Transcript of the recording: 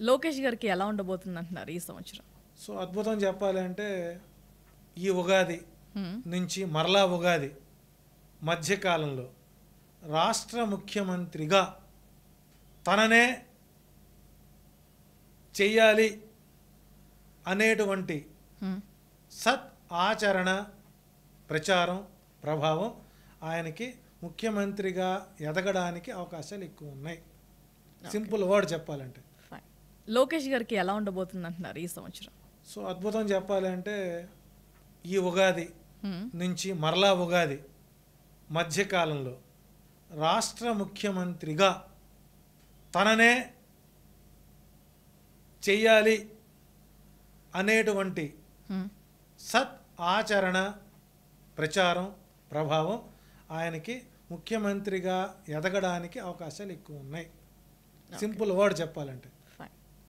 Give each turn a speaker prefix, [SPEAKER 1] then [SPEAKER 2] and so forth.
[SPEAKER 1] లోకేష్ గారికి ఎలా ఉండబోతుందంటున్నారు ఈ సంవత్సరం?
[SPEAKER 2] సో అద్భుతం చెప్పాలంటే ఈ ఉగాది నుంచి మరలా ఉగాది మధ్యకాలంలో రాష్ట్ర ముఖ్యమంత్రిగా తననే చెయ్యాలి అనేటువంటి సత్ ఆచరణ ప్రచారం ప్రభావం ఆయనకి ముఖ్యమంత్రిగా ఎదగడానికి అవకాశాలు ఎక్కువ ఉన్నాయి. సింపుల్ వర్డ్ చెప్పాలంటే.
[SPEAKER 1] లోకేష్ గారికి ఎలా ఉండబోతుందంటున్నారు ఈ సంవత్సరం?
[SPEAKER 2] సో అద్భుతం చెప్పాలంటే ఈ ఉగాది నుంచి మరలా ఉగాది మధ్యకాలంలో రాష్ట్ర ముఖ్యమంత్రిగా తననే చెయ్యాలి అనేటువంటి సత్ ఆచరణ ప్రచారం ప్రభావం ఆయనకి ముఖ్యమంత్రిగా ఎదగడానికి అవకాశాలు ఎక్కువ ఉన్నాయి. సింపుల్ వర్డ్ చెప్పాలంటే.